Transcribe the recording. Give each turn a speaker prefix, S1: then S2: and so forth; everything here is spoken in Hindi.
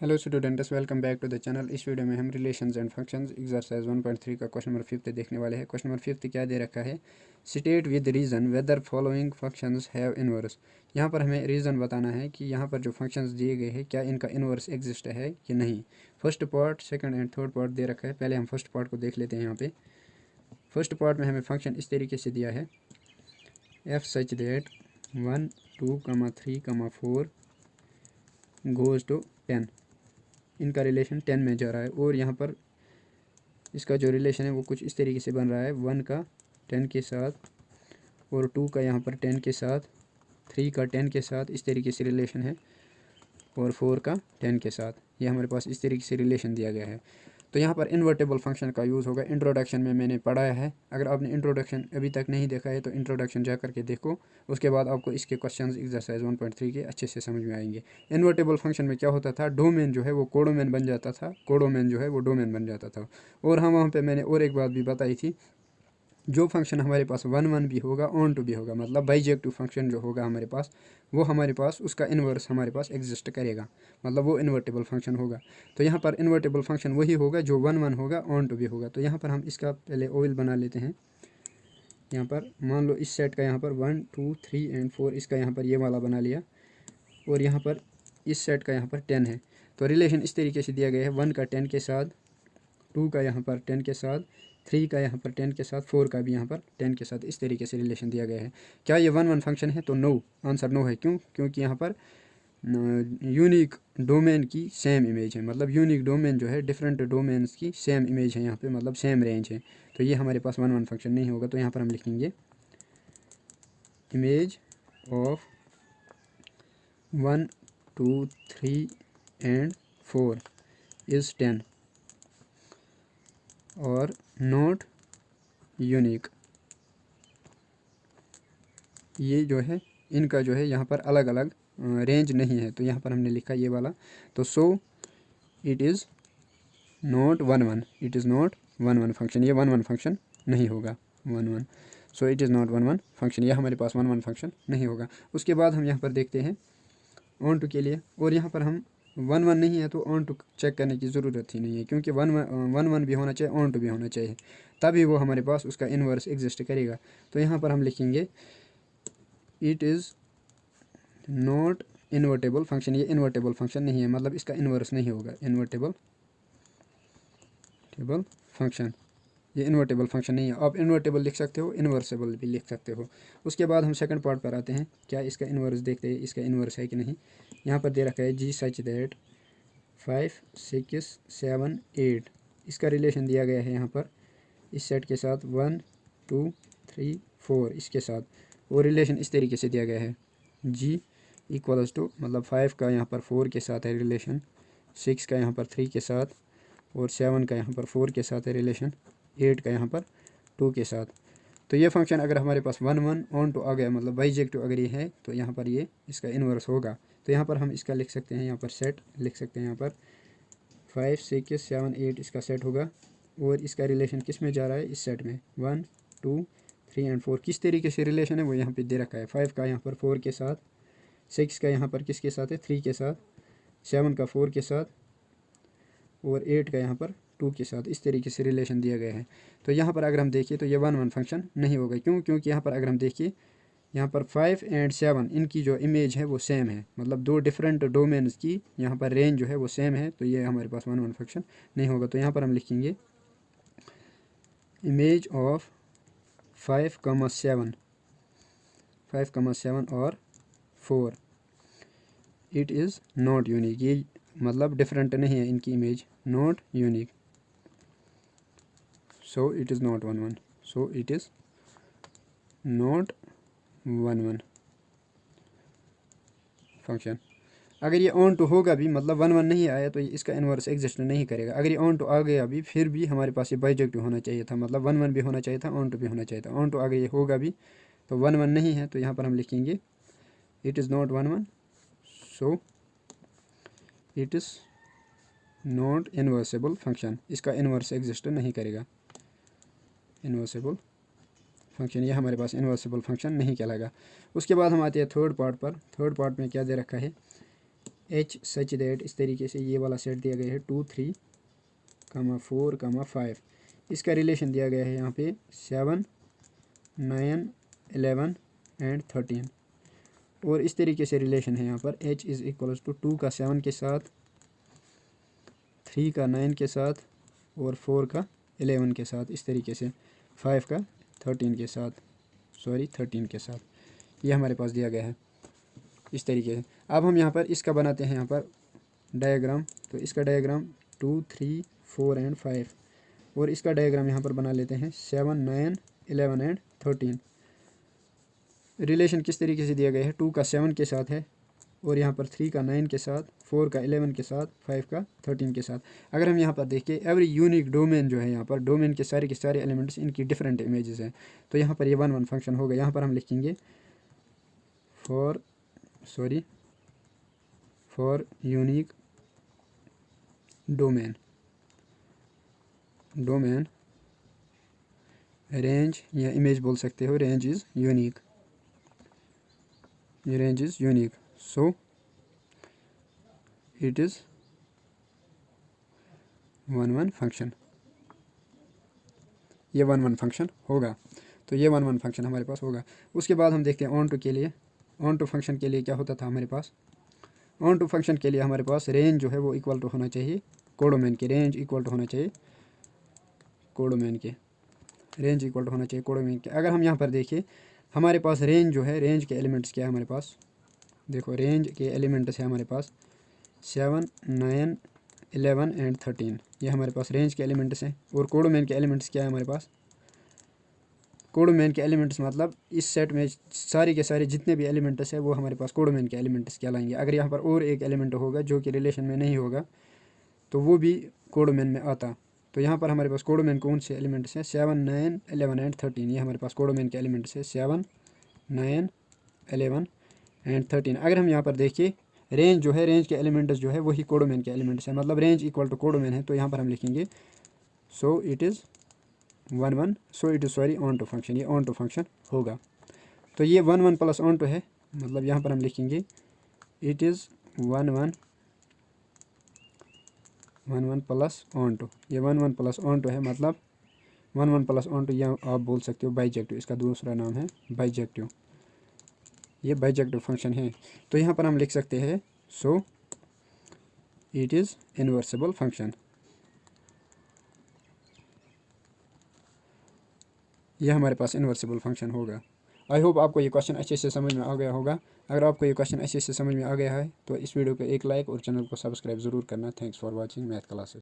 S1: Hello students, welcome back to the channel. इस वीडियो में हम रिलेशंस एंड फंक्शंस एक्सरसाइज 1.3 का क्वेश्चन नंबर 5 देखने वाले हैं। क्वेश्चन नंबर 5 क्या दे रखा है, state with reason weather following functions have inverse. यहाँ पर हमें रीज़न बताना है कि यहाँ पर जो फंक्शंस दिए गए हैं क्या इनका इनवर्स एग्जिस्ट है कि नहीं। First part, second and third part दे रखा है। पहले हम फर्स्ट पार्ट को देख लेते हैं। यहाँ पे फर्स्ट पार्ट में हमें फंक्शन इस तरीके से दिया है, F such that 1 2 3 4 goes to 10। इनका रिलेशन 10 में जा रहा है और यहाँ पर इसका जो रिलेशन है वो कुछ इस तरीके से बन रहा है, 1 का 10 के साथ और 2 का यहाँ पर 10 के साथ, 3 का 10 के साथ, इस तरीके से रिलेशन है, और 4 का 10 के साथ। ये हमारे पास इस तरीके से रिलेशन दिया गया है। तो यहाँ पर इन्वर्टेबल फंक्शन का यूज़ होगा। इंट्रोडक्शन में मैंने पढ़ाया है। अगर आपने इंट्रोडक्शन अभी तक नहीं देखा है तो इंट्रोडक्शन जा करके देखो, उसके बाद आपको इसके क्वेश्चंस एक्सरसाइज 1.3 के अच्छे से समझ में आएंगे। इन्वर्टेबल फंक्शन में क्या होता था, डोमेन जो है वो कोडोमेन बन जाता था, कोडोमेन जो है वो डोमेन बन जाता था। और हम वहाँ पर मैंने और एक बात भी बताई थी, जो फंक्शन हमारे पास 1 भी होगा, ऑन टू भी होगा, मतलब बाइजेक्टिव फंक्शन जो होगा हमारे पास, वो हमारे पास उसका इन्वर्स हमारे पास एग्जिस्ट करेगा, मतलब वो इन्वर्टेबल फंक्शन होगा। तो यहाँ पर इन्वर्टेबल फंक्शन वही होगा जो 1 होगा, ऑन टू भी होगा। तो यहाँ पर हम इसका पहले ओवल बना लेते हैं। यहाँ पर मान लो इस सेट का यहाँ पर 1 2 3 एंड 4 इसका यहाँ पर ये वाला बना लिया, और यहाँ पर इस सेट का यहाँ पर 10 है। तो रिलेशन इस तरीके से दिया गया है, 1 का 10 के साथ, 2 का यहाँ पर 10 के साथ, 3 का यहाँ पर 10 के साथ, 4 का भी यहाँ पर 10 के साथ, इस तरीके से रिलेशन दिया गया है। क्या ये 1 फंक्शन है? तो नो, आंसर नो है। क्यों? क्योंकि यहाँ पर यूनिक डोमेन की सेम इमेज है, मतलब यूनिक डोमेन जो है डिफरेंट डोमेन्स की सेम इमेज है यहाँ पे, मतलब सेम रेंज है। तो ये हमारे पास 1 फंक्शन नहीं होगा। तो यहाँ पर हम लिखेंगे इमेज ऑफ 1 2 3 एंड 4 इज़ 10 और नॉट यूनिक। ये जो है इनका जो है यहाँ पर अलग अलग रेंज नहीं है, तो यहाँ पर हमने लिखा ये वाला। तो सो it is not 1 it is not 1 function, ये 1 फंक्शन नहीं होगा। 1 so it is not 1 function, ये हमारे पास 1 फंक्शन नहीं होगा। उसके बाद हम यहाँ पर देखते हैं ऑन टू के लिए, और यहाँ पर हम 1 नहीं है तो ऑन टू चेक करने की ज़रूरत ही नहीं है, क्योंकि 1 भी होना चाहिए, ऑन टू भी होना चाहिए, तभी वो हमारे पास उसका इन्वर्स एग्जिस्ट करेगा। तो यहाँ पर हम लिखेंगे it is not invertible function, ये इन्वर्टेबल फंक्शन नहीं है, मतलब इसका इन्वर्स नहीं होगा। इन्वर्टेबल फंक्शन, ये इन्वर्टेबल फंक्शन नहीं है। आप इन्वर्टेबल लिख सकते हो, इन्वर्सेबल भी लिख सकते हो। उसके बाद हम सेकंड पार्ट पर आते हैं। क्या इसका इन्वर्स देखते हैं, इसका इन्वर्स है कि नहीं। यहाँ पर दे रखा है जी सच दैट 5 6 7 8, इसका रिलेशन दिया गया है यहाँ पर इस सेट के साथ, 1 2 3 4 इसके साथ, और रिलेशन इस तरीके से दिया गया है, जी इक्वल्स टू, मतलब 5 का यहाँ पर 4 के साथ है रिलेशन, 6 का यहाँ पर 3 के साथ, और 7 का यहाँ पर 4 के साथ है रिलेशन, 8 का यहाँ पर 2 के साथ। तो ये फंक्शन अगर हमारे पास 1 ऑन टू आ गया, मतलब बाइजेक्टिव अगर ये है, तो यहाँ पर ये इसका इन्वर्स होगा। तो यहाँ पर हम इसका लिख सकते हैं, यहाँ पर सेट लिख सकते हैं, यहाँ पर 5 6 7 8 इसका सेट होगा, और इसका रिलेशन किस में जा रहा है, इस सेट में 1 2 3 एंड 4। किस तरीके से रिलेशन है वो यहाँ पे दे रखा है, 5 का यहाँ पर 4 के साथ, 6 का यहाँ पर किसके साथ है, 3 के साथ, 7 का 4 के साथ, और 8 का यहाँ पर 2 के साथ, इस तरीके से रिलेशन दिया गया है। तो यहाँ पर अगर हम देखिए तो ये 1 फंक्शन नहीं होगा। क्यों? क्योंकि यहाँ पर अगर हम देखिए, यहाँ पर 5 एंड 7 इनकी जो इमेज है वो सेम है, मतलब दो डिफरेंट डोमेन्स की यहाँ पर रेंज जो है वो सेम है, तो ये हमारे पास 1 फंक्शन नहीं होगा। तो यहाँ पर हम लिखेंगे इमेज ऑफ 5 7 और 4 इट इज़ नॉट यूनिक, ये मतलब डिफरेंट नहीं है इनकी image, not unique, so it is not 1 so it is not 1 function. अगर ये ऑन टू होगा भी, मतलब 1 नहीं आया, तो इसका इन्वर्स एग्जिस्ट नहीं करेगा। अगर ये ऑन टू आ गया भी, फिर भी हमारे पास ये बाइजेक्टिव होना चाहिए था, मतलब 1 भी होना चाहिए था, ऑन टू भी होना चाहिए था। ऑन टू अगर ये होगा भी तो 1 नहीं है, तो यहाँ पर हम लिखेंगे it is not 1 so it is not invertible function, इसका इन्वर्स एग्जिस्ट नहीं करेगा। इन्वर्सेबल फंक्शन, ये हमारे पास इन्वर्सेबल फंक्शन नहीं कहलाएगा। उसके बाद हम आते हैं थर्ड पार्ट पर। थर्ड पार्ट में क्या दे रखा है, एच सच दैट, इस तरीके से ये वाला सेट दिया गया है 2 3 4 5। इसका रिलेशन दिया गया है यहाँ पे 7 9 11 एंड 13। और इस तरीके से रिलेशन है यहाँ पर h इज़ इक्वल्स टू 2 का 7 के साथ, 3 का 9 के साथ और 4 का 11 के साथ, इस तरीके से 5 का 13 के साथ, 13 के साथ। ये हमारे पास दिया गया है इस तरीके से। अब हम यहाँ पर इसका बनाते हैं यहाँ पर डायग्राम। तो इसका डायग्राम 2 3 4 एंड 5 और इसका डायग्राम यहाँ पर बना लेते हैं 7 9 11 एंड 13। रिलेशन किस तरीके से दिया गया है, 2 का 7 के साथ है और यहाँ पर 3 का 9 के साथ, 4 का 11 के साथ, 5 का 13 के साथ। अगर हम यहाँ पर देखें एवरी यूनिक डोमेन जो है, यहाँ पर डोमेन के सारे एलिमेंट्स इनकी डिफरेंट इमेजेस हैं। तो यहाँ पर ये 1 1 फंक्शन होगा। यहाँ पर हम लिखेंगे फॉर यूनिक डोमेन रेंज या इमेज बोल सकते हो, range is unique, range is unique, so it is 1 1 function. ये 1 1 फंक्शन होगा। तो ये 1 1 फंक्शन हमारे पास होगा। उसके बाद हम देखते हैं ऑन टू के लिए। ऑन टू फंक्शन के लिए क्या होता था हमारे पास, ऑन टू फंक्शन के लिए हमारे पास रेंज जो है वो इक्वल टू होना चाहिए कोडोमेन के, रेंज इक्वल टू होना चाहिए कोडोमेन के, रेंज इक्वल टू होना चाहिए कोडोमेन के। अगर हम यहाँ पर देखिए हमारे पास रेंज जो है, रेंज के एलिमेंट्स क्या है हमारे पास, देखो रेंज के एलिमेंट्स है हमारे पास 7 9 11 एंड 13। ये हमारे पास रेंज के एलिमेंट्स हैं। और कोडोमेन के एलिमेंट्स क्या है हमारे पास, कोडोमेन के एलिमेंट्स मतलब इस सेट में सारे के सारे जितने भी एलिमेंट्स है वो हमारे पास कोडोमेन के एलिमेंट्स कहलाएंगे। अगर यहाँ पर और एक एलिमेंट होगा जो कि रिलेशन में नहीं होगा तो वो भी कोडोमेन में आता। तो यहाँ पर हमारे पास कोडोमेन कौन से एलिमेंट्स हैं, 7 9 11 एंड 13। ये हमारे पास कोडोमेन के एलिमेंट्स है 7 9 11 एंड 13। अगर हम यहाँ पर देखिए रेंज जो है, रेंज के एलिमेंट्स जो है वही कोडोमेन के एलिमेंट्स हैं, मतलब रेंज इक्वल टू कोडोमेन है। तो यहाँ पर हम लिखेंगे so it is 1 1, so it is onto function, ये ऑन टू फंक्शन होगा। तो ये 1 1 प्लस ऑन टू है, मतलब यहाँ पर हम लिखेंगे it is 1 1 plus onto. ये 1 1 प्लस ऑन टू है, मतलब 1 1 प्लस ऑन टू, या आप बोल सकते हो बाइजेक्टिव, इसका दूसरा नाम है बाइजेक्टिव। ये बाइजेक्टिव फंक्शन है। तो यहाँ पर हम लिख सकते हैं सो इट इज़ इन्वर्सिबल फंक्शन। यह हमारे पास इन्वर्सिबल फंक्शन होगा। आई होप आपको ये क्वेश्चन अच्छे से समझ में आ गया होगा। अगर आपको ये क्वेश्चन अच्छे से समझ में आ गया है तो इस वीडियो को एक लाइक और चैनल को सब्सक्राइब ज़रूर करना। Thanks for watching math classes.